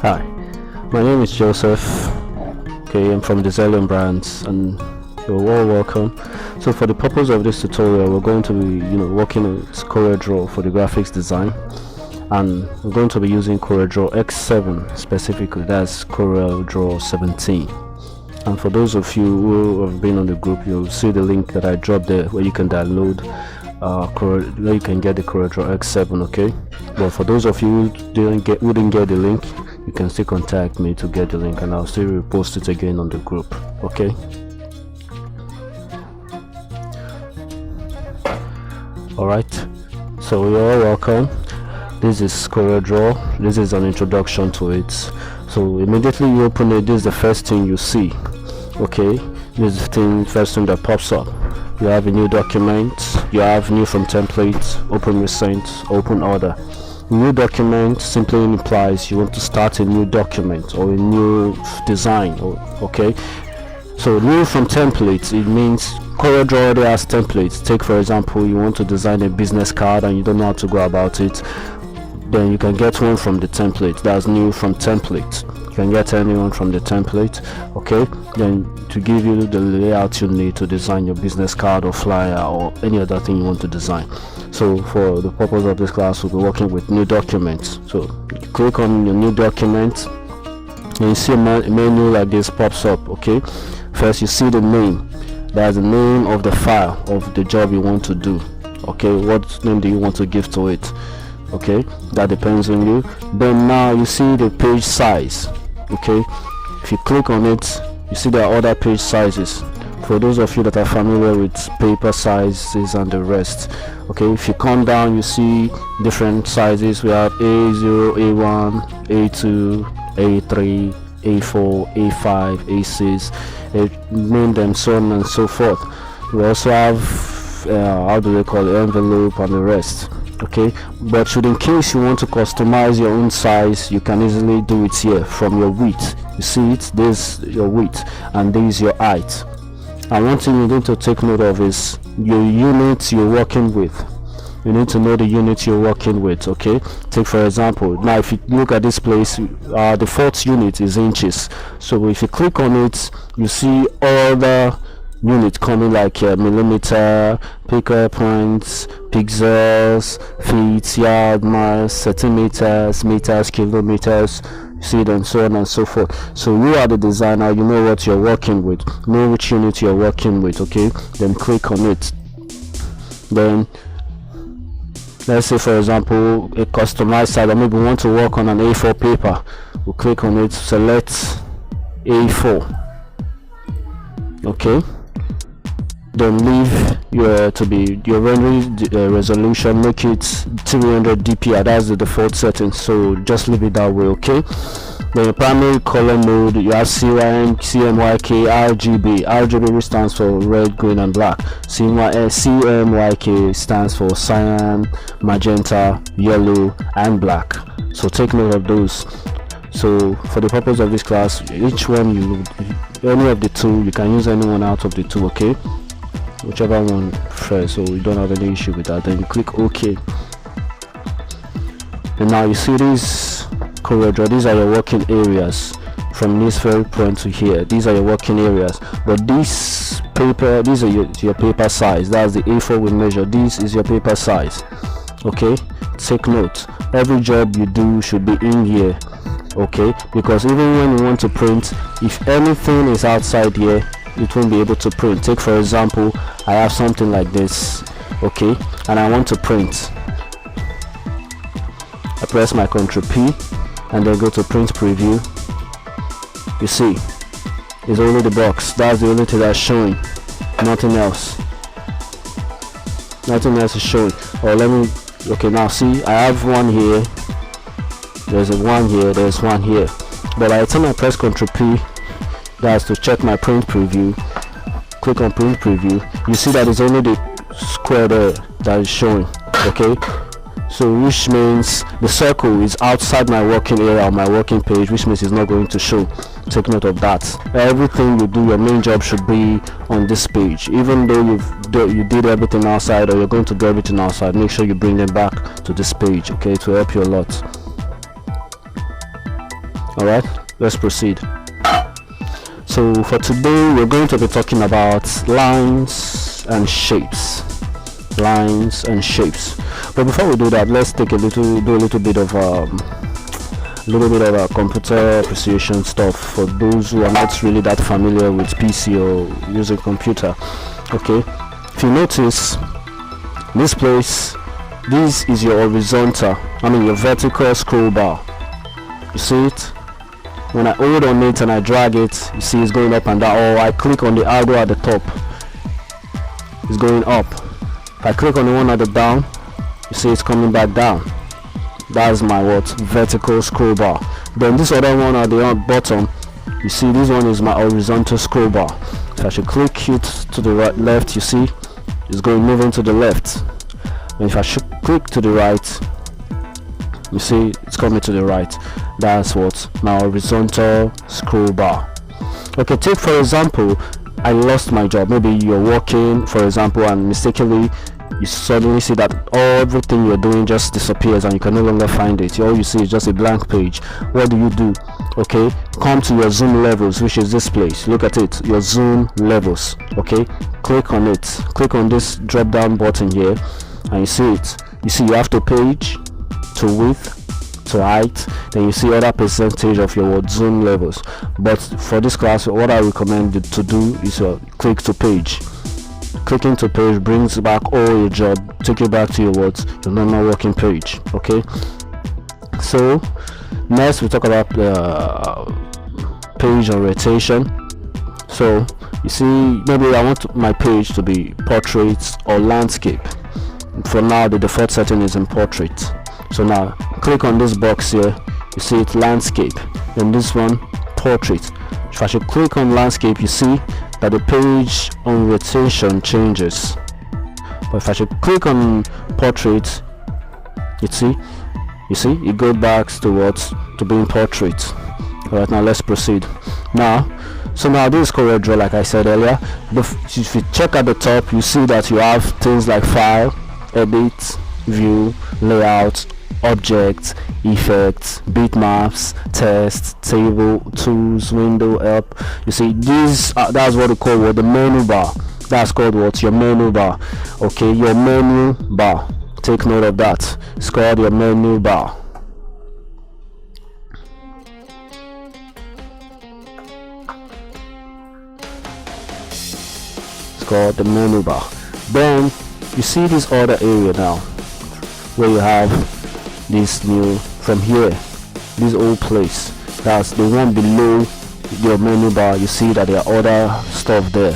Hi, my name is Joseph. Okay, I'm from Design Brands, and you're all welcome. So, for the purpose of this tutorial, we're going to be, working with CorelDRAW for the graphics design, and we're going to be using CorelDRAW X7 specifically. That's CorelDRAW 17. And for those of you who have been on the group, you'll see the link that I dropped there where you can download where you can get the CorelDRAW X7. Okay, but for those of you who didn't get the link, you can still contact me to get the link, and I'll still repost it again on the group. Okay, alright, so you're all welcome. This is CorelDRAW. This is an introduction to it. So immediately you open it, this is the first thing you see. Okay, this is the first thing that pops up. You have a new document, you have new from template, open recent, open order. New document simply implies you want to start a new document or a new design. Okay, so new from templates, it means CorelDRAW already has templates. Take for example, you want to design a business card and you don't know how to go about it, then you can get one from the template. That's new from template. You can get anyone from the template. Okay, then to give you the layout you need to design your business card or flyer or any other thing you want to design. So for the purpose of this class, we'll be working with new documents. So you click on your new document and you see a menu like this pops up. Okay, first you see the name. That's the name of the file of the job you want to do. Okay, what name do you want to give to it? Okay, that depends on you. Then now you see the page size. Okay, if you click on it, you see there are other page sizes. For those of you that are familiar with paper sizes and the rest, okay, if you come down, you see different sizes. We have A0, A1, A2, A3, A4, A5, A6, name them, so on and so forth. We also have how do they call it, envelope and the rest. Okay, but should in case you want to customize your own size, you can easily do it here from your width. You see it, this your width and this your height. And one thing you need to take note of is your unit you're working with. You need to know the unit you're working with. Okay, take for example, now if you look at this place, the default unit is inches. So if you click on it, you see all the units coming like millimeter, pico points, pixels, feet, yard, miles, centimeters, meters, kilometers, you see it, and so on and so forth. So you are the designer, you know what you're working with, know which unit you're working with. Okay, then click on it. Then let's say for example a customized side, or maybe we want to work on an A4 paper. We'll click on it, select A4. Okay, then leave your rendering resolution, make it 300 dpi. That's the default setting, so just leave it that way. Okay, then your primary color mode, you have CYN, CMYK, RGB. RGB stands for red, green and black. CMYK stands for cyan, magenta, yellow and black. So take note of those. So for the purpose of this class, each one any of the two, you can use any one out of the two. Okay, whichever one first, so you don't have any issue with that. Then you click OK, and now you see this CorelDRAW. These are your working areas from this very point to here. These are your working areas, but this paper, these are your paper size. That's the A4 we measure. This is your paper size. Okay, take note, every job you do should be in here. Okay, because even when you want to print, if anything is outside here, it won't be able to print. Take for example, I have something like this, okay, and I want to print. I press my Ctrl P and then go to print preview. You see, it's only the box. That's the only thing that's showing, nothing else. Nothing else is showing. Or let me, okay, now see, I have one here, there's a one here, there's one here, but by the time I press Ctrl P, that's to check my print preview. Click on print preview, you see that it's only the square there that is showing. Okay, so which means the circle is outside my working area on my working page, which means it's not going to show. Take note of that. Everything you do, your main job should be on this page. Even though you did everything outside, or you're going to do everything outside, make sure you bring them back to this page. Okay, to help you a lot. All right, let's proceed. So for today we're going to be talking about lines and shapes. Lines and shapes. But before we do that, let's take do a little bit of computer appreciation stuff for those who are not really that familiar with PC or using computer. Okay, if you notice this place, this is your horizontal, your vertical scroll bar. You see it? When I hold on it and I drag it, you see it's going up and down, or I click on the arrow at the top, it's going up. If I click on the one at the down, you see it's coming back down. That's my vertical scroll bar. Then this other one at the bottom, you see this one is my horizontal scroll bar. So I should click it to the right, left, you see it's going moving to the left. And if I should click to the right, you see it's coming to the right. That's what my horizontal scroll bar. Okay, take for example, I lost my job. Maybe you're working, for example, and mistakenly you suddenly see that everything you're doing just disappears and you can no longer find it. All you see is just a blank page. What do? Okay, come to your zoom levels, which is this place. Look at it, your zoom levels. Okay, click on it, click on this drop down button here, and you see it. You see you have to page, to width, to height, then you see other percentage of your zoom levels. But for this class, what I recommend you to do is click to page. Clicking to page brings back all your job, take you back to your your normal working page. Okay, so next we talk about page orientation. So you see, maybe I want my page to be portraits or landscape. For now the default setting is in portrait. So now click on this box here, you see it landscape, then this one portrait. If I should click on landscape, you see that the page orientation changes. But if I should click on portrait, you see it goes back to being portrait. Alright, now let's proceed. So now this is CorelDRAW, like I said earlier. If you check at the top, you see that you have things like file, edit, view, layout, objects, effects, bitmaps, text, table, tools, window, help. You see these that's what we call the menu bar. That's called your menu bar. Okay, your menu bar, take note of that. It's called your menu bar. It's called the menu bar. Then you see this other area now where you have this new, from here, this old place, that's the one below your menu bar. You see that there are other stuff there.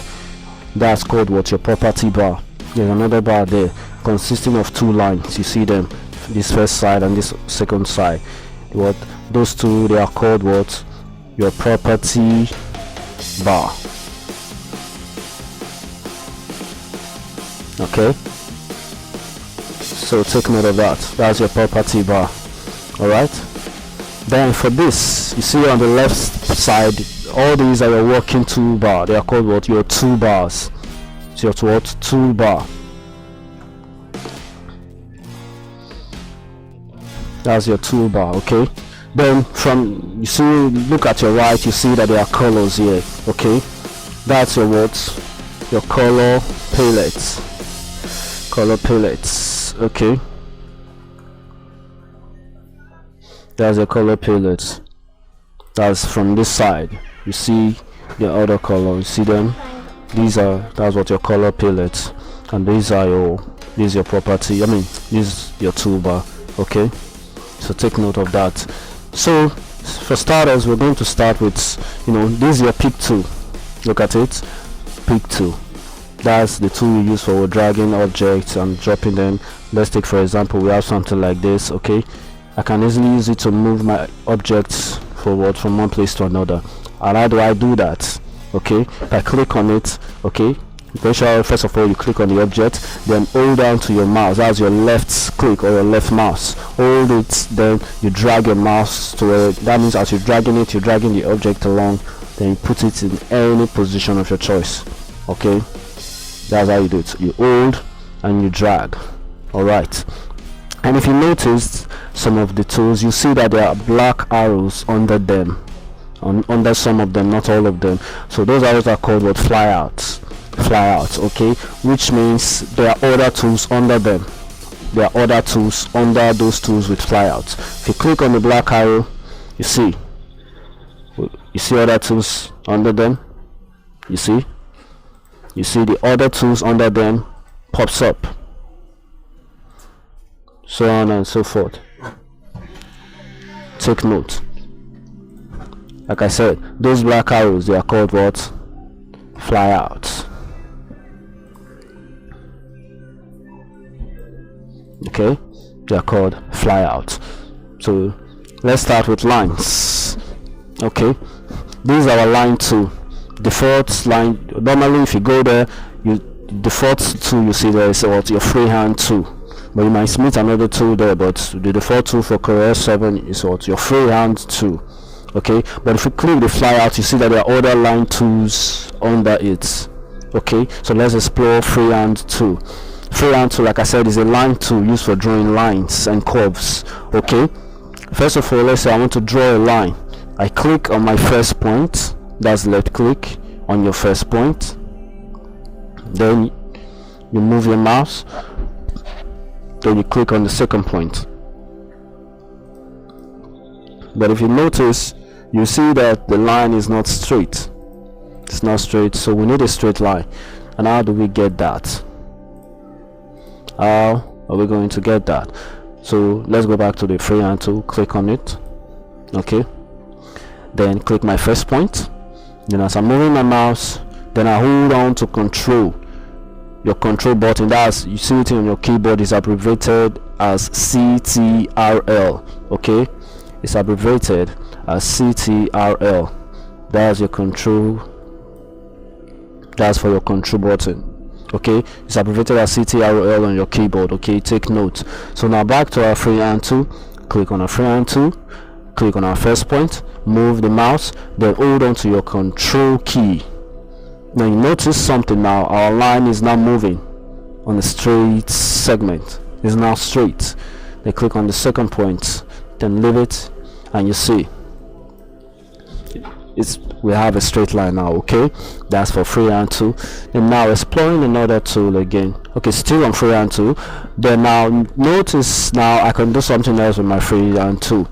That's called your property bar. There's another bar there consisting of two lines. You see them, this first side and this second side. Those two, they are called your property bar. Okay, so take note of that. That's your property bar. Alright, then for this, you see on the left side, all these are your working toolbar. They are called your toolbars. So your toolbar. That's your toolbar. Okay, then look at your right, you see that there are colors here. Okay, that's your your color palettes. Okay, that's a color palette. That's from this side. You see the other color, you see them, that's what your color palette, and this is your property, this is your toolbar. Okay, so take note of that. So for starters, we're going to start with this is your pick tool. Look at it, pick tool. That's the tool you use for dragging objects and dropping them. Let's take for example, we have something like this. Okay, I can easily use it to move my objects forward from one place to another. And how do I do that? Okay, if I click on it, okay, make sure first of all you click on the object, then hold down to your mouse. That's your left click or your left mouse. Hold it, then you drag your mouse to where, that means as you're dragging it, you're dragging the object along, then you put it in any position of your choice. Okay, that's how you do it. You hold and you drag. All right, And if you notice some of the tools, you see that there are black arrows under them, under some of them, not all of them. So those arrows are called what? Flyouts. Okay, which means there are other tools under them. There are other tools under those tools with flyouts. If you click on the black arrow, you see other tools under them. You see the other tools under them pops up, so on and so forth. Take note. Like I said, those black arrows, they are called what? Flyouts. Okay, they are called flyouts. So let's start with lines. Okay, these are our line 2. Default line. Normally if you go there, you default tool you see there is what? Your freehand tool. But you might meet another tool there, but the default tool for Corel 7 is what? Your freehand tool. Okay, but if you click the flyout, you see that there are other line tools under it. Okay, so let's explore freehand tool. Freehand tool, like I said, is a line tool used for drawing lines and curves. Okay, first of all, let's say I want to draw a line. I click on my first point, that's left click on your first point, then you move your mouse, then you click on the second point. But if you notice, you see that the line is not straight. It's not straight, so we need a straight line. And how do we get that? How are we going to get that? So let's go back to the freehand tool, click on it. Okay, then click my first point. Then as I'm moving my mouse, then I hold on to control, your control button. That's, you see it on your keyboard, is abbreviated as CTRL. Okay, it's abbreviated as CTRL. That's your control, that's for your control button. Okay, it's abbreviated as CTRL on your keyboard. Okay, take note. So now back to our freehand tool. Click on our freehand tool, click on our first point, move the mouse, then hold on to your control key. Now you notice something. Now our line is now moving on the straight segment. It's now straight. Then click on the second point, then leave it, and you see we have a straight line now. Okay, that's for freehand tool. And now exploring another tool again. Okay, still on freehand tool. Then now notice, now I can do something else with my freehand tool.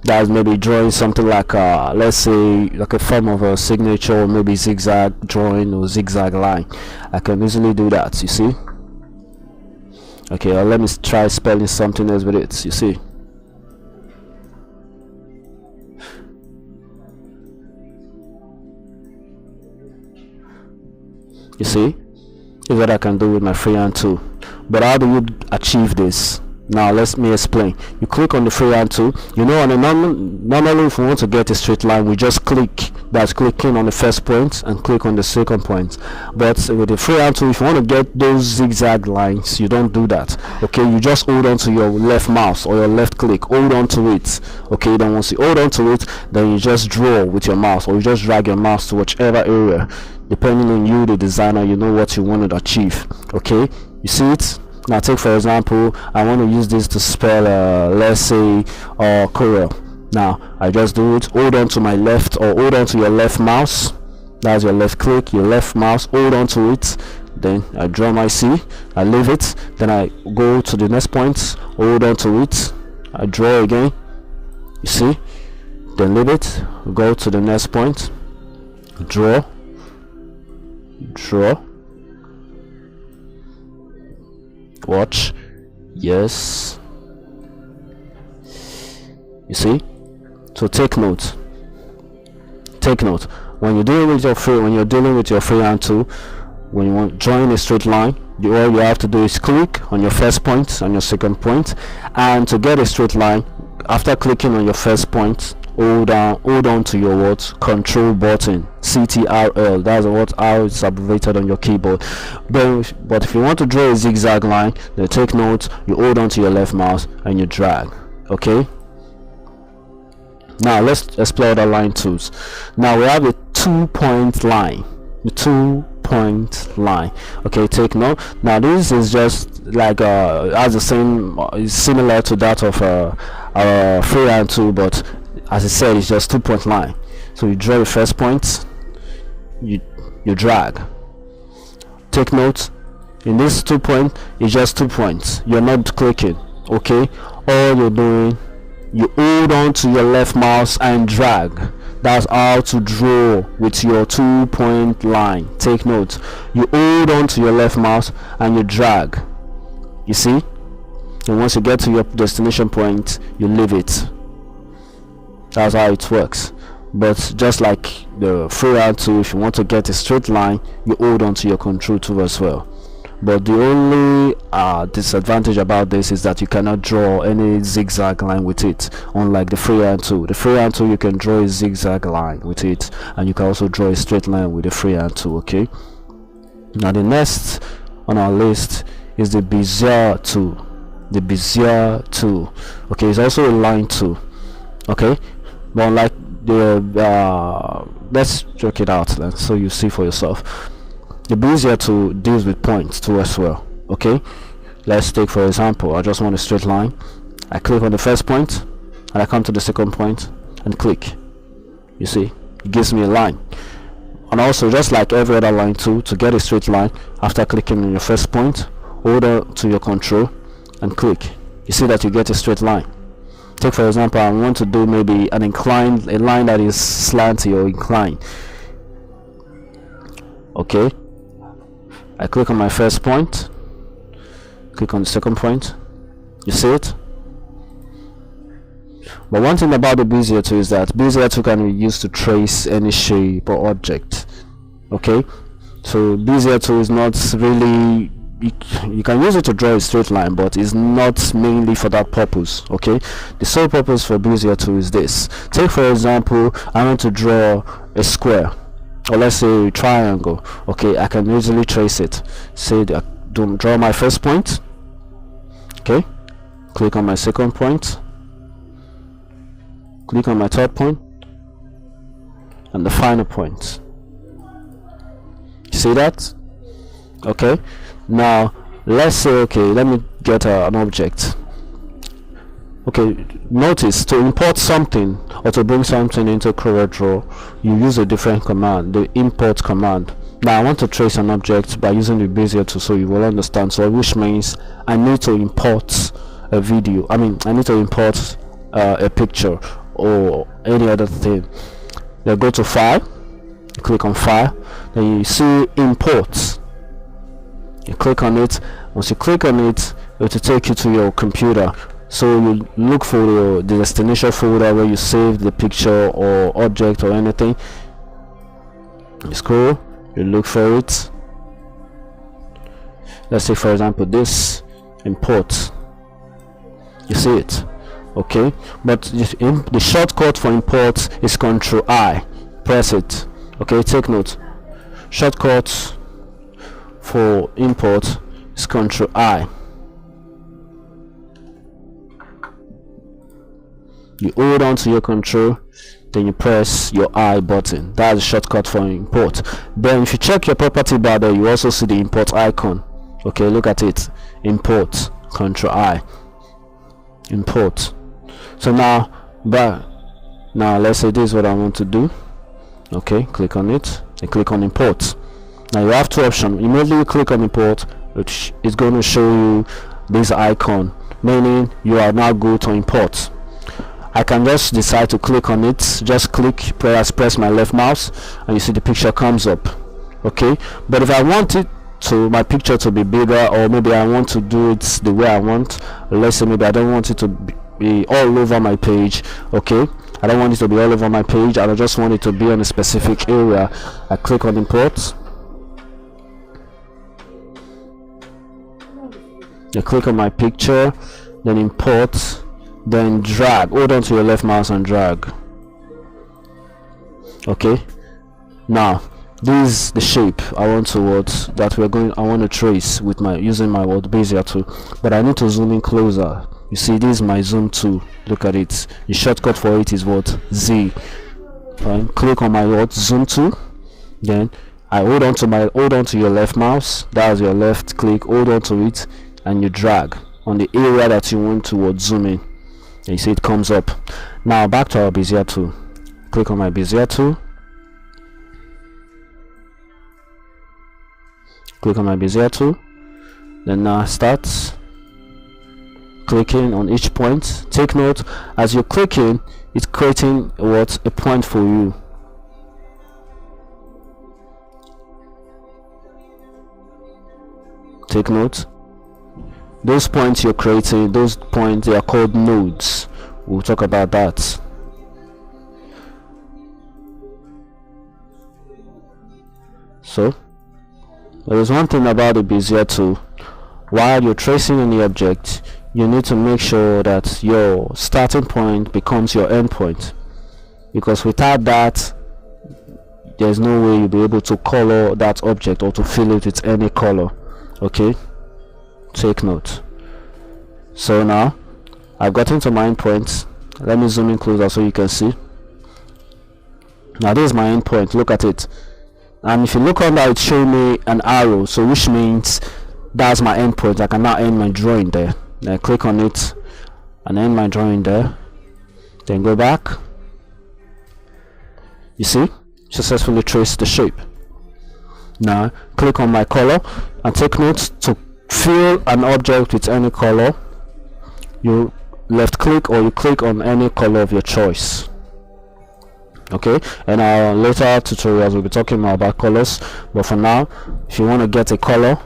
That's maybe drawing something like let's say like a form of a signature, or maybe zigzag drawing or zigzag line. I can easily do that, you see. Okay, let me try spelling something else with it. You see, is what I can do with my freehand tool. But how do you achieve this? Now let me explain. You click on the freehand tool. You know, on a normally if we want to get a straight line, we just click. That's clicking on the first point and click on the second point. But with the freehand tool, if you want to get those zigzag lines, you don't do that. Okay, you just hold on to your left mouse or your left click, hold on to it. Okay, then once you hold on to it, then you just draw with your mouse, or you just drag your mouse to whichever area, depending on you, the designer, you know what you want to achieve. Okay, you see it. Now take for example, I want to use this to spell let's say Corel. Now I just do it, hold on to my left, or hold on to your left mouse, that's your left click, your left mouse, hold on to it, then I draw my C, I leave it, then I go to the next point, hold on to it, I draw again, you see, then leave it, go to the next point, draw, watch, yes, you see. So take note when you're dealing with your freehand tool, when you want to join a straight line, all you have to do is click on your first point and your second point, and to get a straight line, after clicking on your first point, hold on to your control button, CTRL. That's how it's abbreviated on your keyboard. But if you want to draw a zigzag line, then take note, you hold on to your left mouse and you drag. Okay, now let's explore the line tools. Now we have a 2-point line. Okay, take note. Now this is just like has the same is similar to that of our freehand tool, but as I said, it's just 2-point line. So you draw the first point, you drag. Take note, in this 2 point, it's just 2 points. You're not clicking, okay? All you're doing, you hold on to your left mouse and drag. That's how to draw with your 2-point line. Take note, you hold on to your left mouse and you drag. You see? And once you get to your destination point, you leave it. That's how it works. But just like the freehand tool, if you want to get a straight line, you hold on to your control tool as well. But the only disadvantage about this is that you cannot draw any zigzag line with it, unlike the freehand tool. The freehand tool, you can draw a zigzag line with it, and you can also draw a straight line with the freehand tool. Okay, now the next on our list is the Bezier tool. The Bezier tool, okay, it's also a line tool. Okay, but unlike the let's check it out then, so you see for yourself. The Bezier tool deals with points too as well. Okay, let's take for example, I just want a straight line. I click on the first point and I come to the second point and click. You see, it gives me a line. And also, just like every other line tool, to get a straight line, after clicking on your first point, hold on to your control and click. You see that you get a straight line. Take for example, I want to do maybe an inclined, a line that is slanty or inclined. Okay, I click on my first point, click on the second point. You see it? But one thing about the Bezier tool is that Bezier tool can be used to trace any shape or object. Okay, so Bezier tool is not really, you can use it to draw a straight line, but it's not mainly for that purpose. Okay, the sole purpose for Bezier tool is this. Take for example, I want to draw a square, or let's say a triangle. Okay, I can easily trace it. Say that, don't draw my first point. Okay, click on my second point, click on my third point, and the final point. You see that? Okay, now let's say, okay, let me get an object. Okay, notice to import something or to bring something into CorelDRAW, you use a different command, the import command. Now I want to trace an object by using the Bezier tool, so you will understand. So which means I need to import a video, I need to import a picture or any other thing. Then go to file, click on file, then you see import. You click on it. Once you click on it, it will take you to your computer. So you look for the destination folder where you save the picture or object or anything. You scroll, you look for it. Let's say for example this, import. You see it? Okay, but the shortcut for import is Ctrl I. Press it. Okay, take note. Shortcut for import is Ctrl I. You hold on to your control, then you press your I button. That's the shortcut for import. Then if you check your property bar there, you also see the import icon. Okay, look at it. Import, Ctrl I, import. So now let's say this is what I want to do. Okay, click on it and click on import. Now you have two options. Immediately you click on import, which is going to show you this icon, meaning you are now good to import. I can just decide to click on it. Just click, press my left mouse, and you see the picture comes up. Okay, but if I want it to my picture to be bigger, or maybe I want to do it the way I want, let's say maybe I don't want it to be all over my page. Okay, I don't want it to be all over my page, I just want it to be on a specific area. I click on import. I click on my picture, then import, then drag. Hold on to your left mouse and drag. Okay, now this is the shape I want to I want to trace with my using my Bezier tool, but I need to zoom in closer. You see, this is my zoom tool. Look at it. The shortcut for it is what? Z. Right? Click on my zoom tool, then I hold on to your left mouse. That's your left click. Hold on to it, and you drag on the area that you want to zoom in, and you see it comes up. Now back to our Bezier tool. Click on my Bezier tool. Click on my Bezier tool. Then now start clicking on each point. Take note, as you're clicking, it's creating a point for you. Take note, those points you're creating, those points, they are called nodes. We'll talk about that. So there is one thing about the Bezier tool. While you're tracing any object, you need to make sure that your starting point becomes your end point, because without that, there's no way you'll be able to color that object or to fill it with any color. Okay, take note. So now I've gotten to my end point. Let me zoom in closer so you can see. Now this is my end point. Look at it, and if you look under, it's showing me an arrow, so which means that's my end point. I can now end my drawing there. Then I click on it and end my drawing there, then go back. You see, successfully traced the shape. Now click on my color, and take note, to fill an object with any color, you left click or you click on any color of your choice. Okay, and our later tutorials will be talking more about colors, but for now, if you want to get a color,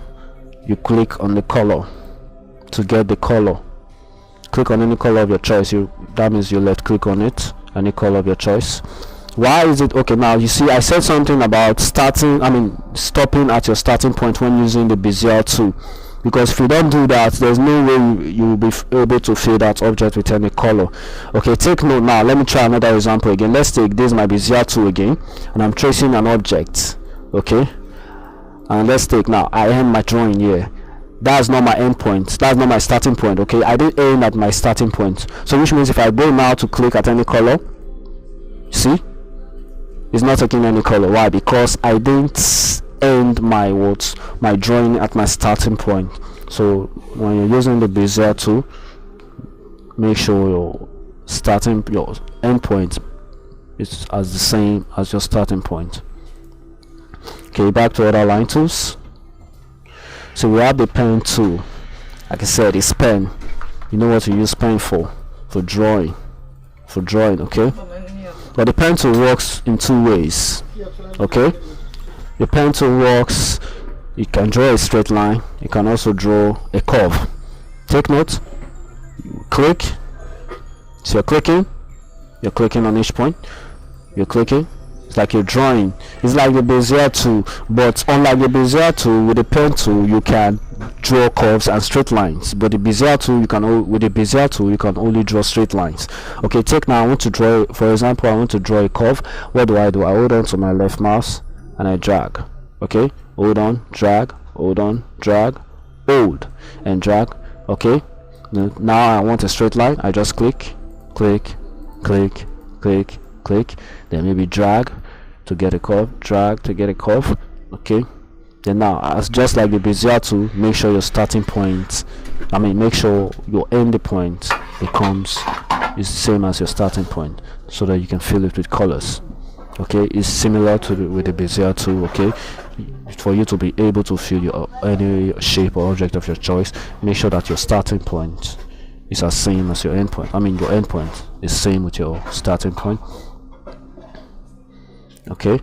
you click on the color to get the color. Click on any color of your choice. That means you left click on it, any color of your choice. Why is it okay? Now you see, I said something about stopping at your starting point when using the Bezier tool, because if you don't do that, there's no way you will be able to fill that object with any color. Okay, take note. Now let me try another example again. Let's take this, my Bezier tool again, and I'm tracing an object. Okay, and let's take, now I end my drawing here. That's not my end point, that's not my starting point. Okay, I didn't aim at my starting point, so which means if I go now to click at any color, see, it's not taking any color. Why? Because I didn't end my drawing at my starting point. So when you're using the Bezier tool, make sure your end point is as the same as your starting point. Okay, back to other line tools. So we have the pen tool. Like I said, it's pen. You know what to use pen for drawing. Okay, but the pen tool works in two ways. Okay, the pen tool works, you can draw a straight line, you can also draw a curve. Take note, you click, so you're clicking on each point, you're clicking. It's like you're drawing. It's like the Bezier tool, but unlike the Bezier tool, with the pen tool you can draw curves and straight lines, but the Bezier tool you can only draw straight lines. Okay, take now, I want to draw, for example, I want to draw a curve. What do? I hold on to my left mouse and I drag. Okay, hold on, drag, hold on, drag, hold and drag. Okay, now I want a straight line. I just click, then maybe drag to get a curve, drag to get a curve. Okay, then now, as just like the Bezier tool, make sure your starting point, make sure your end point is the same as your starting point, so that you can fill it with colors. Okay, it's similar to with the Bezier tool. Okay, for you to be able to fill any shape or object of your choice, make sure that your starting point is the same as your end point. Your end point is same with your starting point. Okay,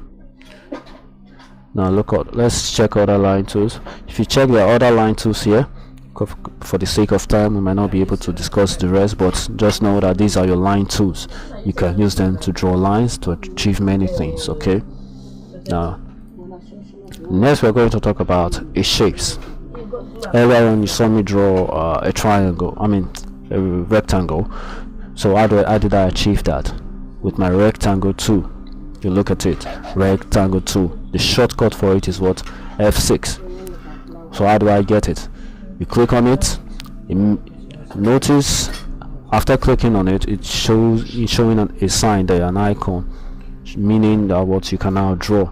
now let's check other line tools. If you check the other line tools here, for the sake of time we might not be able to discuss the rest, but just know that these are your line tools. You can use them to draw lines, to achieve many things. Okay, now next we're going to talk about shapes. Earlier on you saw me draw a triangle, a rectangle. So how did I achieve that? With my rectangle tool. You look at it, rectangle tool, the shortcut for it is what? F6. So how do I get it? You click on it, notice after clicking on it, it's showing a sign there, an icon, meaning that what you can now draw.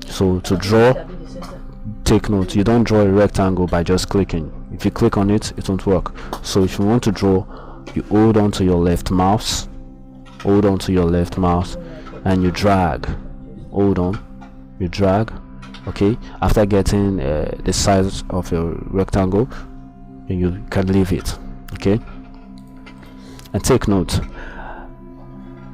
So to draw, take note, you don't draw a rectangle by just clicking. If you click on it, it won't work. So if you want to draw, you hold on to your left mouse, and you drag. Hold on, you drag. Okay, after getting the size of your rectangle, you can leave it. Okay, and take note,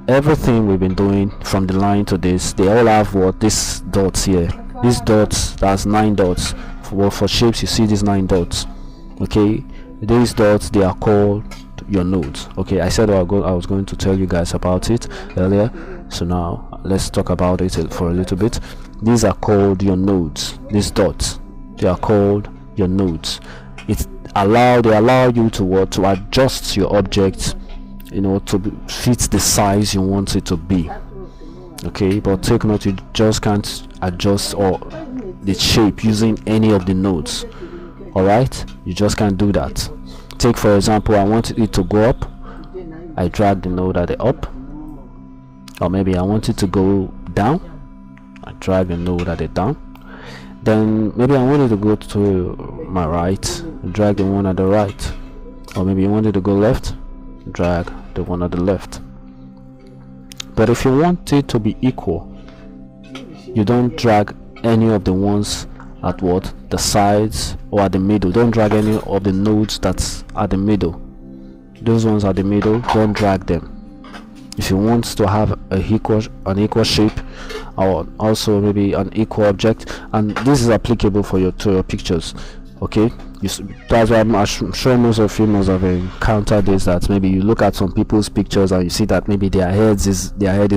everything we've been doing from the line to this, they all have what? These dots here. These dots, that's 9 dots. For shapes, you see these 9 dots. Okay, these dots, they are called your nodes. Okay, I said I was going to tell you guys about it earlier, so now let's talk about it for a little bit. These are called your nodes. These dots, they are called your nodes. They allow you to adjust your object, you know, to fit the size you want it to be. Okay, but take note, you just can't adjust or the shape using any of the nodes. All right, you just can't do that. Take for example, I want it to go up, I drag the node at the up, or maybe I want it to go down, I drag the node at the down. Then maybe I want it to go to my right, drag the one at the right, or maybe you want it to go left, drag the one at the left. But if you want it to be equal, you don't drag any of the ones at the sides or at the middle. Don't drag any of the nodes that's at the middle. Those ones at the middle, don't drag them. If you want to have an equal shape, or also maybe an equal object, and this is applicable for your pictures. Okay, that's why I'm sure most of you must have encountered this, that maybe you look at some people's pictures and you see that maybe their head is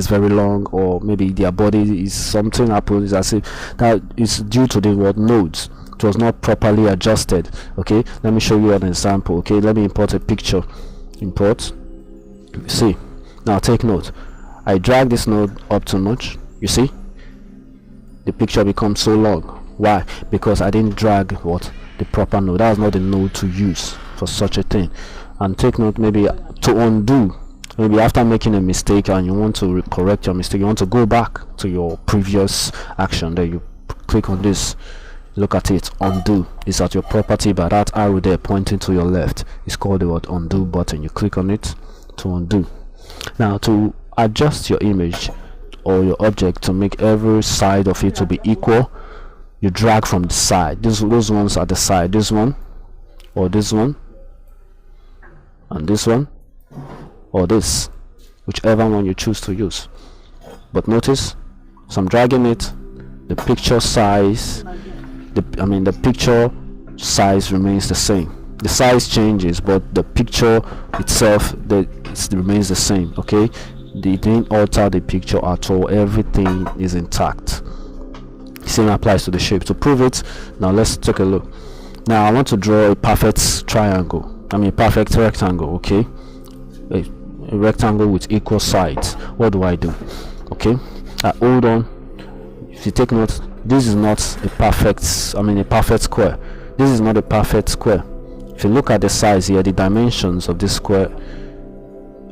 very long, or maybe their body is something happens as if that is due to the nodes. It was not properly adjusted. Okay, let me show you an example. Okay, let me import a picture. Import. See, now take note, I drag this node up too much. You see, the picture becomes so long. Why? Because I didn't drag the proper node. That's not the node to use for such a thing. And take note, maybe to undo, maybe after making a mistake and you want to correct your mistake, you want to go back to your previous action, then you click on this, look at it, undo. It's at your property, but that arrow there pointing to your left is called the undo button. You click on it to undo. Now to adjust your image or your object to make every side of it to be equal, you drag from the side. Those ones at the side, this one or this one, and this one or this, whichever one you choose to use. But notice, so I'm dragging it, the picture size, the picture size remains the same. The size changes, but the picture itself, it remains the same. Okay, they didn't alter the picture at all. Everything is intact. Same applies to the shape. To prove it, now let's take a look. Now I want to draw a perfect triangle, a perfect rectangle. Okay, a rectangle with equal sides. What do I do? Okay, hold on. If you take note, this is not a perfect square. This is not a perfect square. If you look at the size here, the dimensions of this square,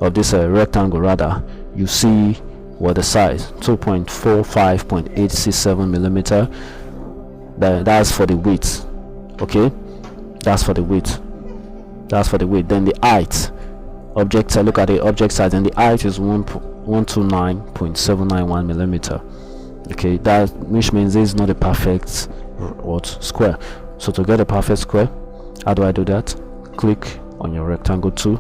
of this rectangle rather, you see the size 2.45.867 millimeter. That's for the width. Okay, that's for the width. Then the height, I look at the object size, and the height is 129.791 millimeter. Okay, that which means this is not a perfect square. So to get a perfect square, how do I do that? Click on your rectangle tool,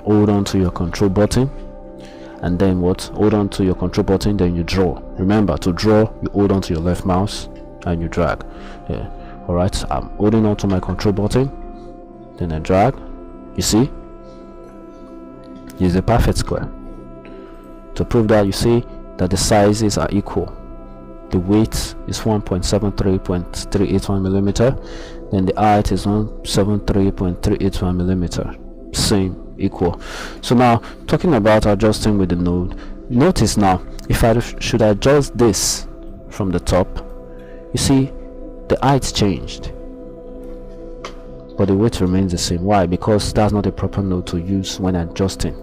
hold on to your control button, and then hold on to your control button, then you draw. Remember, to draw, you hold on to your left mouse and you drag. Yeah, all right, I'm holding on to my control button, then I drag. You see, it's a perfect square. To prove that, you see that the sizes are equal. The weight is 1.73.381 millimeter, then the height is 173.381 millimeter. Same, equal. So now, talking about adjusting with the node, notice now, if I should adjust this from the top, you see the height changed, but the weight remains the same. Why? Because that's not a proper node to use when adjusting.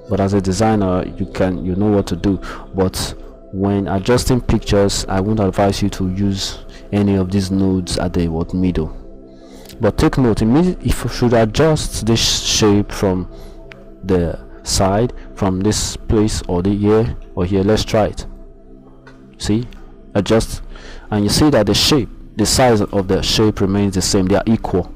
But as a designer, you know what to do. But when adjusting pictures, I won't advise you to use any of these nodes at the middle. But take note, if you should adjust this shape from the side, from this place or the here or here. Let's try it. See, adjust, and you see that the shape, the size of the shape remains the same. They are equal,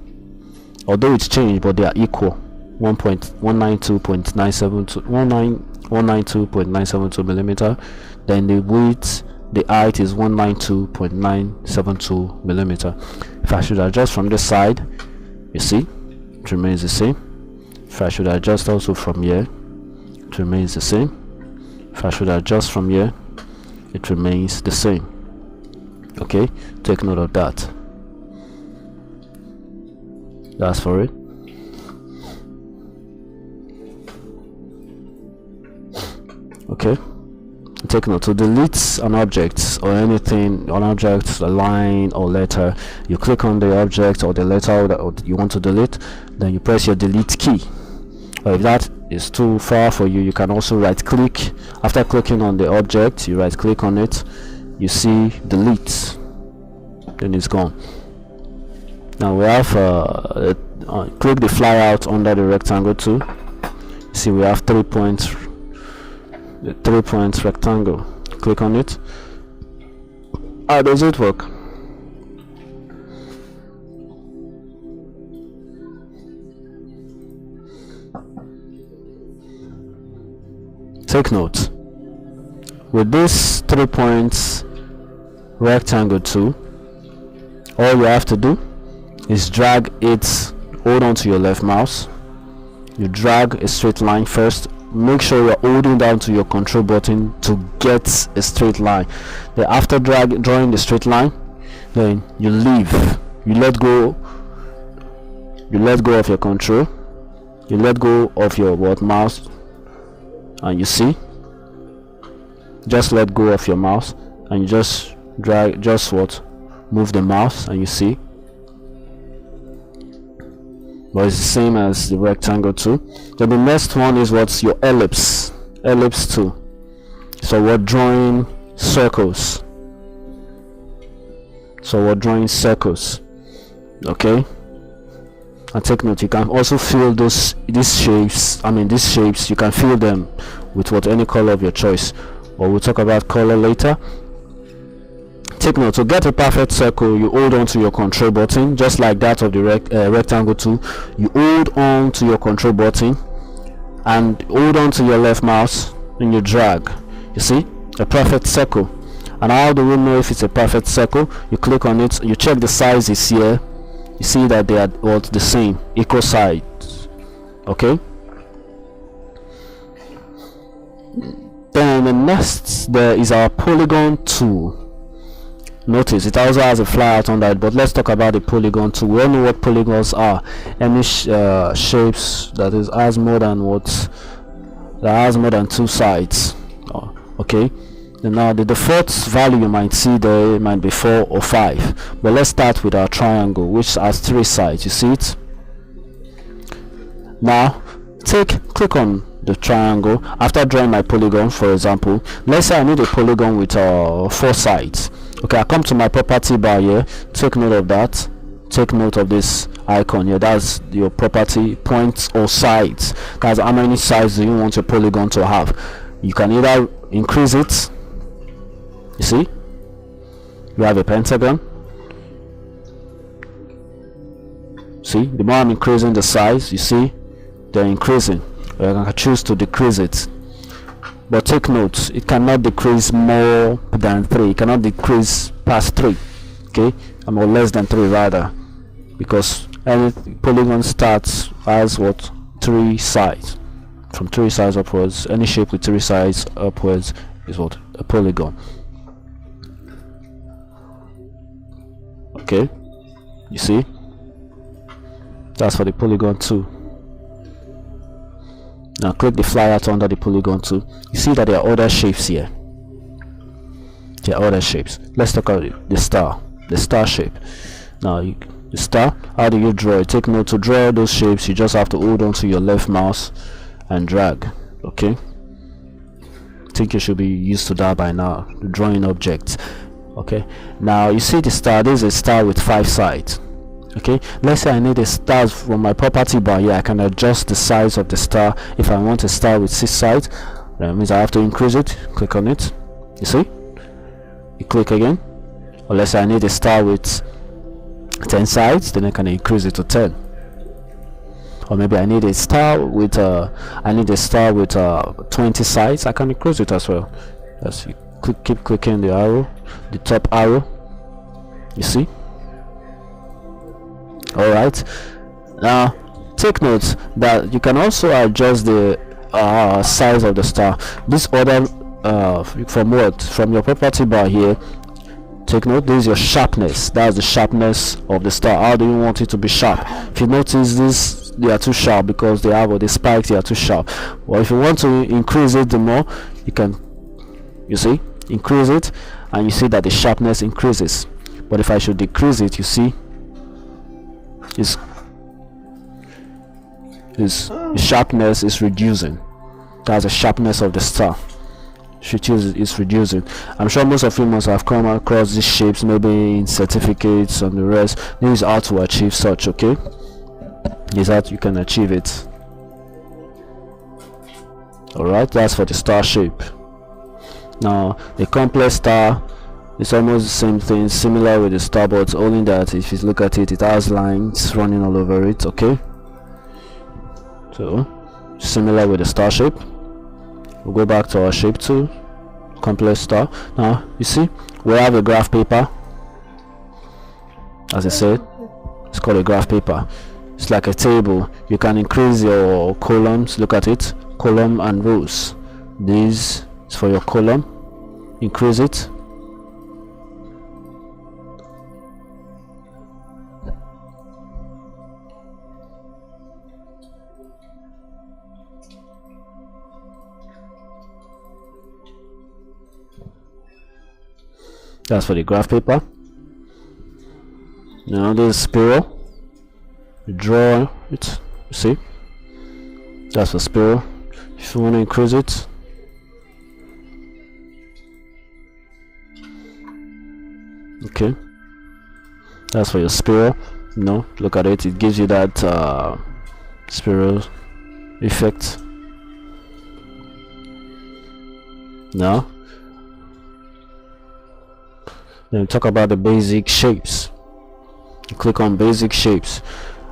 although it's changed, but they are equal. 192.972 millimeter. Then the width, the height is 192.972 millimeter. If I should adjust from this side, you see it remains the same. If I should adjust also from here, it remains the same. If I should adjust from here, it remains the same. Okay, take note of that. That's for it. Okay, take note, to delete an object or anything, an object, a line or letter, you click on the object or the letter that you want to delete, then you press your delete key. Or if that is too far for you, you can also right click. After clicking on the object, you right click on it, you see delete, then it's gone. Now we have click the fly out under the rectangle tool. See, we have 3 points, the 3 points rectangle. Click on it. How does it work? Take note, with this 3 points rectangle tool, all you have to do is drag it, hold on to your left mouse, you drag a straight line first. Make sure you're holding down to your control button to get a straight line. Then after drawing the straight line, then you leave, you let go of your control, you let go of your mouse, and you see, just let go of your mouse and you just drag, move the mouse, and you see. But it's the same as the rectangle tool. Then the next one is what's your ellipse tool. So we're drawing circles. Okay, and take note, you can also fill these shapes, you can fill them with any color of your choice, or we'll talk about color later. Take note, to get a perfect circle, you hold on to your control button, just like that of the rectangle tool. You hold on to your control button and hold on to your left mouse, and you drag. You see, a perfect circle. And how do we know if it's a perfect circle? You click on it, you check the sizes here, you see that they are all the same, equal size. Okay, then the next there is our polygon tool. Notice it also has a flyout on that, but let's talk about the polygon tool. We all know what polygons are. Any shapes that has more than two sides. Okay, and now the default value you might see there might be 4 or 5, but let's start with our triangle, which has 3 sides. You see it? Now click on the triangle. After drawing my polygon, for example, let's say I need a polygon with 4 sides. Okay, I come to my property bar here, take note of that, take note of this icon here. That's your property points or sides. That's how many sides do you want your polygon to have. You can either increase it, you see, you have a pentagon. See, the more I'm increasing the size, you see, they're increasing. I can choose to decrease it, but take note, it cannot decrease more than 3. It cannot decrease past 3. Okay, or less than 3 rather, because any polygon starts as 3 sides. From 3 sides upwards, any shape with 3 sides upwards is a polygon. Okay, you see, that's for the polygon tool. Now click the flyout under the polygon tool. You see that there are other shapes here. There are other shapes. Let's talk about the star shape. Now the star, how do you draw it? Take note, to draw those shapes you just have to hold on to your left mouse and drag. Okay, I think you should be used to that by now, drawing objects. Okay, now you see the star. This is a star with 5 sides. Okay, let's say I need a star from my property bar here. I can adjust the size of the star. If I want a star with 6 sides, that means I have to increase it. Click on it, you see, you click again. Or let's say I need a star with 10 sides, then I can increase it to 10. Or maybe I need a star with 20 sides, I can increase it as well. As you keep clicking the arrow, the top arrow, you see. All right, now take note that you can also adjust the size of the star. This order from your property bar here. Take note, this is your sharpness. That's the sharpness of the star. How do you want it to be sharp? If you notice this, they are too sharp because they have all the spikes, they are too sharp. Well, if you want to increase it the more, you can, you see, increase it, and you see that the sharpness increases. But if I should decrease it, you see, its sharpness is reducing. That's the sharpness of the star. Is reducing. I'm sure most of you must have come across these shapes, maybe in certificates and the rest. This is how to achieve such. Okay, is that you can achieve it. All right, that's for the star shape. Now the complex star is almost the same thing, similar with the star, but only that if you look at it, it has lines running all over it. Okay, so similar with the star shape. We'll go back to our shape tool, complex star. Now you see we have a graph paper. As I said, it's called a graph paper. It's like a table. You can increase your columns. Look at it, column and rows. This is for your column. Increase it. That's for the graph paper. Now this spiral, you draw it, you see, that's for spiral. If you want to increase it, okay, that's for your spiral. No, look at it, it gives you that spiral effect. Now then talk about the basic shapes. You click on basic shapes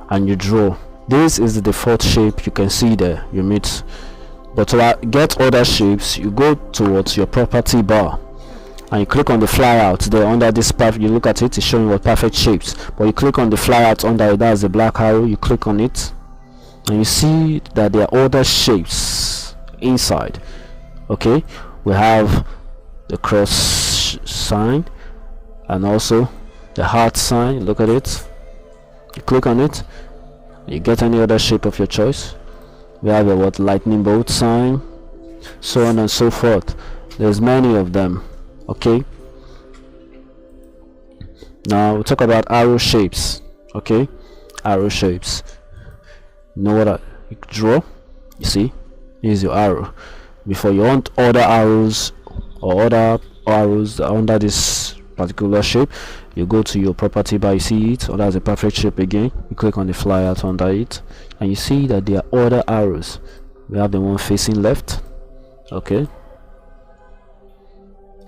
and you draw. This is the default shape, you can see there, you meet. But to get other shapes, you go towards your property bar and you click on the flyout there under this path. You look at it, it's showing what perfect shapes, but you click on the flyout under it, that's the black arrow. You click on it and you see that there are other shapes inside. Okay, we have the cross sign and also the heart sign. Look at it, you click on it, you get any other shape of your choice. We have a lightning bolt sign, so on and so forth. There's many of them. Okay, now we'll talk about arrow shapes. Okay, arrow shapes. You know what you draw, you see, here's your arrow. Before you want other arrows or other arrows under this particular shape, you go to your property bar, you see it, or that's a perfect shape again. You click on the flyout under it and you see that there are other arrows. We have the one facing left, okay,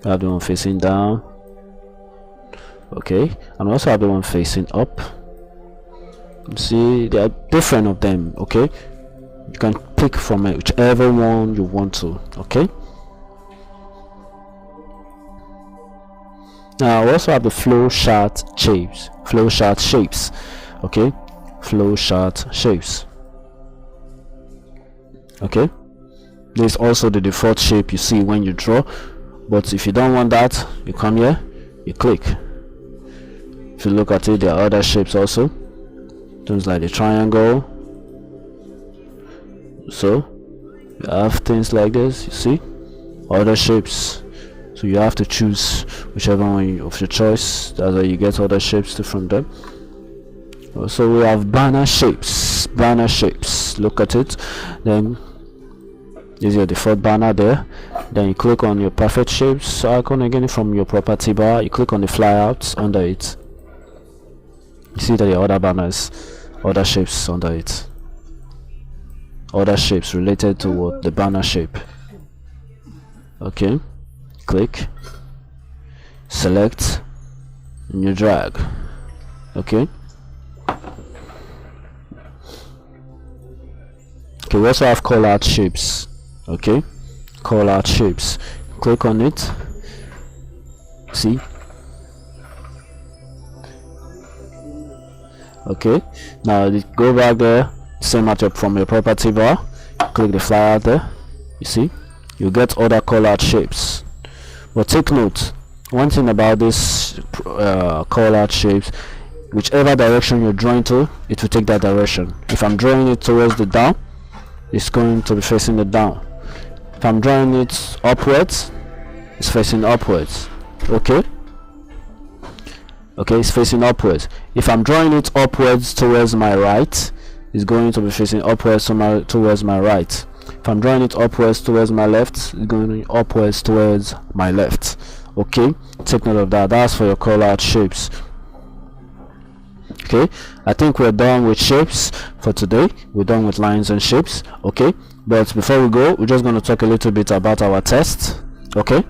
we have the one facing down, okay, and also have the one facing up. You see there are different of them. Okay, you can pick from whichever one you want to. Okay, now we also have the flow chart shapes. Okay, flow chart shapes. Okay, this is also the default shape you see when you draw, but if you don't want that, you come here, you click. If you look at it, there are other shapes also, things like the triangle. So you have things like this, you see, other shapes. So you have to choose whichever one of your choice. That's how you get other shapes from them. So we have banner shapes. Look at it. Then this is your default banner there. Then you click on your perfect shapes icon again from your property bar. You click on the flyouts under it You see that there are other banners, other shapes under it, other shapes related to what the banner shape. Okay, click, select, and you drag. Okay, we also have call out shapes. Okay, call out shapes, click on it. See, okay, now go back there, same at from your property bar, click the flyer there. You see, you get other call out shapes. But take note, one thing about this call out shapes, whichever direction you're drawing to, it will take that direction. If I'm drawing it towards the down, it's going to be facing the down. If I'm drawing it upwards, it's facing upwards. Okay, it's facing upwards. If I'm drawing it upwards towards my right, it's going to be facing upwards towards my right. If I'm drawing it upwards towards my left, it's going to be upwards towards my left. Okay, take note of that. That's for your call out shapes. Okay, I think we're done with shapes for today. We're done with lines and shapes. Okay, but before we go, we're just going to talk a little bit about our test. Okay,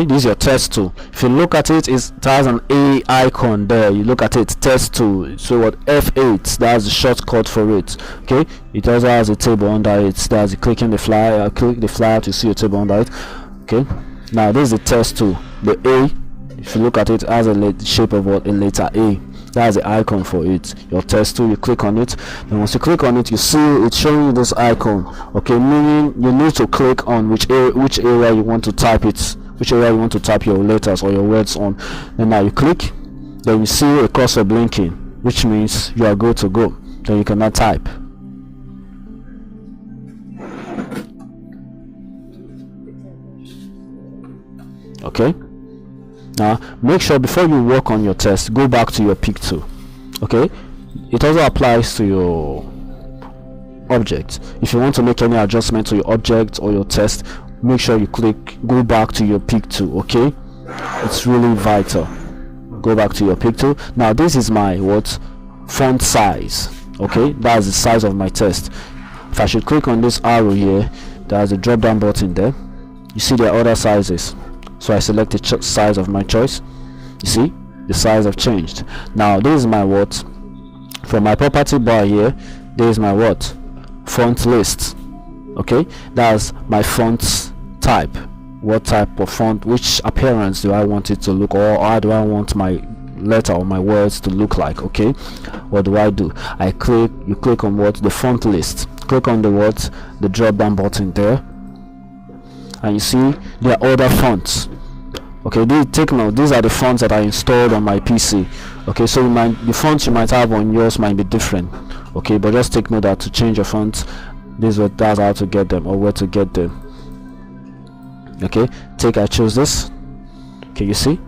this is your test tool. If you look at it, it has an A icon there. You look at it, test tool. So what, F8, that's the shortcut for it. Okay, it also has a table under it. That's clicking the flyer, click the flyer to see a table under it. Okay, now this is the test tool. The A, if you look at it, has a shape of what, a letter A. That's the icon for it. Your test tool, you click on it, and once you click on it, you see it's showing you this icon. Okay, meaning you need to click on which area you want to type it, which area you want to type your letters or your words on. Then now you click, then you see a cursor blinking, which means you are good to go. Then you cannot type. Okay, now make sure before you work on your test, go back to your pick tool. Okay, it also applies to your object. If you want to make any adjustment to your object or your test, make sure you go back to your pick tool. Okay, it's really vital. Go back to your pick tool. Now this is my font size. Okay, that's the size of my test. If I should click on this arrow here, there's a drop down button there. You see there are other sizes, so I select the size of my choice. You see the size have changed. Now this is my from my property bar here. This is my font list. Okay, that's my font type. What type of font, which appearance do I want it to look, or how do I want my letter or my words to look like? Okay, what do? You click on the font list, click on the drop down button there, and you see there are other fonts. Okay, take note, these are the fonts that I installed on my PC. Okay, so the fonts you might have on yours might be different. Okay, but just take note that to change your fonts, that's how to get them, or where to get them. Okay, I choose this. Okay, you see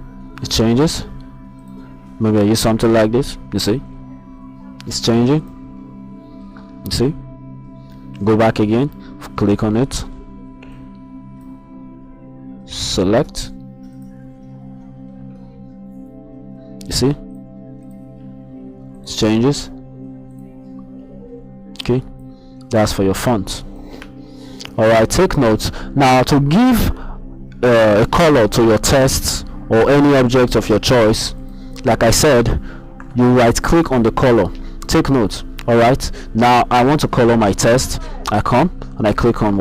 it changes. Maybe I use something like this. You see it's changing. You see, go back again, click on it, select. You see it changes. Okay, that's for your font. Alright, take notes. Now to give a color to your text or any object of your choice, like I said, you right click on the color. Take note. Alright, now I want to color my test. I come and I click on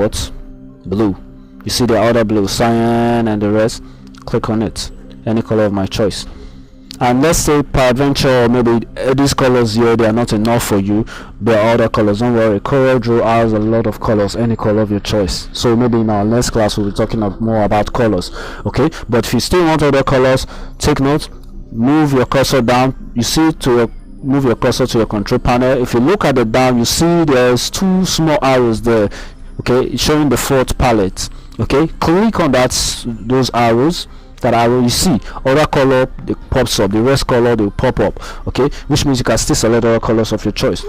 blue. You see the other blue, cyan and the rest. Click on it, any color of my choice. And let's say peradventure maybe these colors here, they are not enough for you, there are other colors. Don't worry, CorelDRAW has a lot of colors, any color of your choice. So maybe in our next class we'll be talking more about colors. Okay, but if you still want other colors, take note, move your cursor down. You see move your cursor to your control panel. If you look at the down, you see there's two small arrows there. Okay, it's showing the fourth palette. Okay, click on those arrows. That arrow, you see other color, it pops up. The rest color, they will pop up. Okay, which means you can still select other colors of your choice.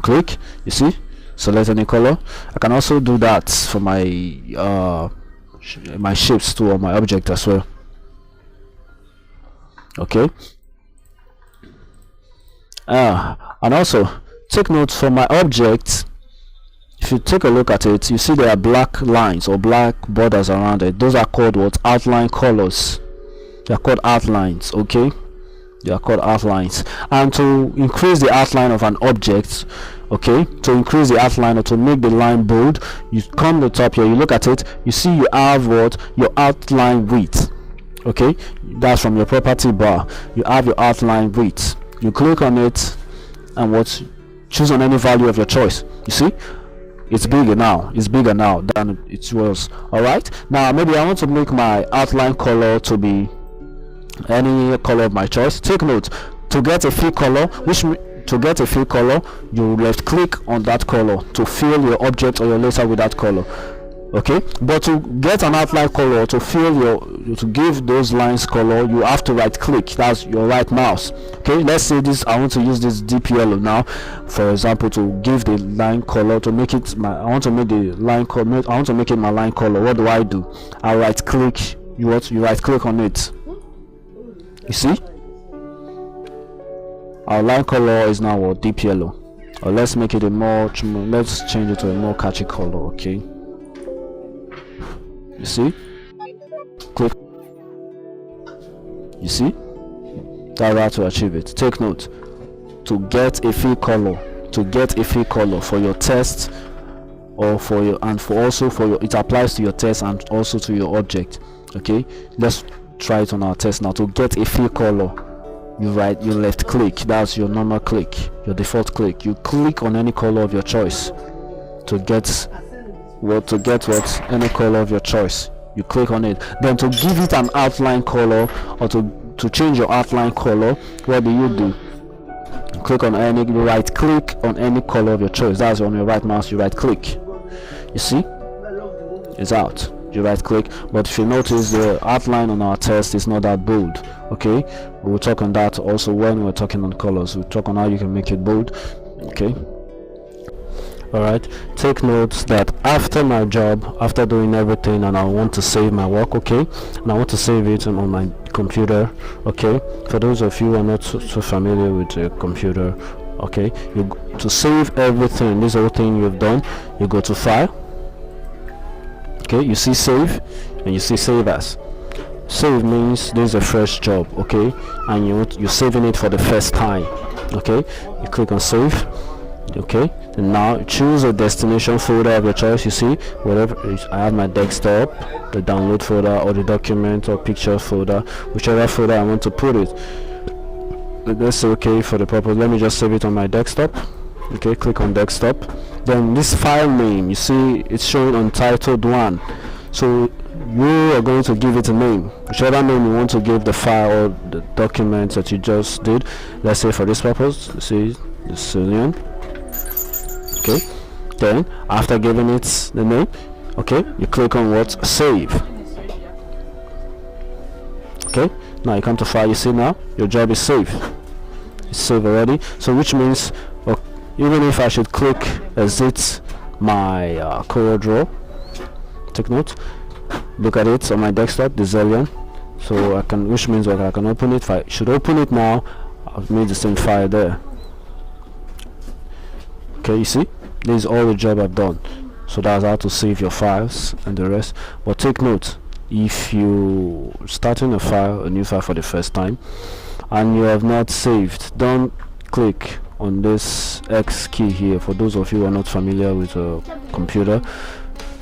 Click, you see, select any color. I can also do that for my my shapes too, or my object as well. Okay, And also take note for my object. If you take a look at it, you see there are black lines or black borders around it. Those are called what? Outline colors. They are called outlines. Okay, they are called outlines. And to increase the outline of an object, okay, to increase the outline or to make the line bold, you come to the top here, you look at it, you see you have what? Your outline width. Okay, that's from your property bar. You have your outline width. You click on it and what? Choose on any value of your choice. You see it's bigger now. It's bigger now than it was. All right, now maybe I want to make my outline color to be any color of my choice. Take note, to get a fill color, you left click on that color to fill your object or your laser with that color. Okay, but to get an outline color, to give those lines color, you have to right click. That's your right mouse. Okay, let's say this, I want to use this deep yellow now, for example, to give the line color, to make it my, I want to make the line color, I want to make it my line color. What do? I right click. You right click on it. You see our line color is now what? Deep yellow. Or let's make it a more, let's change it to a more catchy color. Okay, you see, click. You see, that's how to achieve it. Take note, to get a fill color, for your test, or for your, and for also for your, it applies to your test and also to your object. Okay, let's try it on our test now. To get a fill color, you left click. That's your normal click, your default click. You click on any color of your choice to get any color of your choice. You click on it. Then to give it an outline color, or to change your outline color, what do? You click on any, you right click on any color of your choice. That's on your right mouse, you right click. You see it's out, you right click. But if you notice, the outline on our test is not that bold. Okay, we'll talk on that also when we're talking on colors. We'll talk on how you can make it bold. Okay, all right, take notes that after my job, after doing everything, and I want to save my work, okay, and I want to save it on my computer. Okay, for those of you who are not so familiar with a computer, okay, to save everything, this whole thing you've done, you go to file. Okay, you see save, and you see save as. Save means this is a fresh job. Okay, and you're saving it for the first time. Okay, you click on save. Okay, and now choose a destination folder of your choice. You see, whatever I have, my desktop, the download folder, or the document or picture folder, whichever folder I want to put it. Let's say, okay, for the purpose, let me just save it on my desktop. Okay, click on desktop. Then this file name, you see it's showing untitled 1, so you are going to give it a name, whichever name you want to give the file or the document that you just did. Let's say for this purpose, let's say the Cillian. Okay, then after giving it the name, okay, you click on what? Save. Okay, now you come to file. You see now your job is saved. It's saved already. So which means, even if I should click exit my CorelDRAW, take note, look at it on my desktop, the Zillion. So I can, which means I can open it. If I should open it now, I've made the same file there. Okay, you see, this is all the job I've done. So that's how to save your files and the rest. But take note, if you starting a new file for the first time and you have not saved, don't click on this X key here. For those of you who are not familiar with a computer,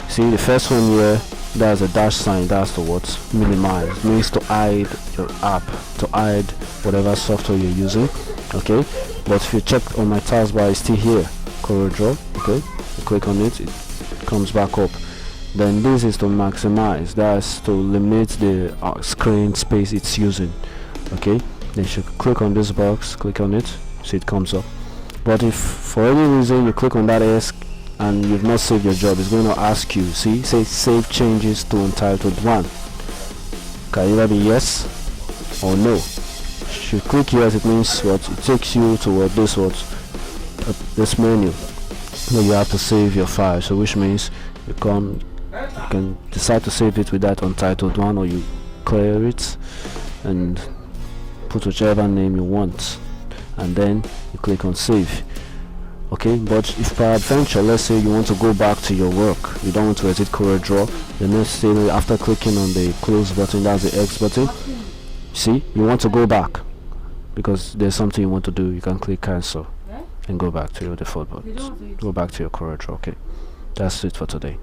see the first one here, there's a dash sign. That's to what? Minimize. It means to hide your app, to hide whatever software you're using. Okay, but if you check on my taskbar, it's still here, CorelDRAW. Okay, you click on it, it comes back up. Then this is to maximize, that's to limit the screen space it's using. Okay, then you should click on this box, click on it, see it comes up. But if for any reason you click on that S and you've not saved your job, it's going to ask you, see, say save changes to untitled 1. Can either be yes or no. If you click yes, it means what? It takes you to this menu where you have to save your file. So which means you can decide to save it with that untitled 1, or you clear it and put whichever name you want. and then you click on save. Okay, but if peradventure, let's say you want to go back to your work, you don't want to exit CorelDRAW, the next thing after clicking on the close button, that's the X button, see, you want to go back because there's something you want to do, you can click cancel and go back to your default button, go back to your CorelDRAW. Okay, that's it for today.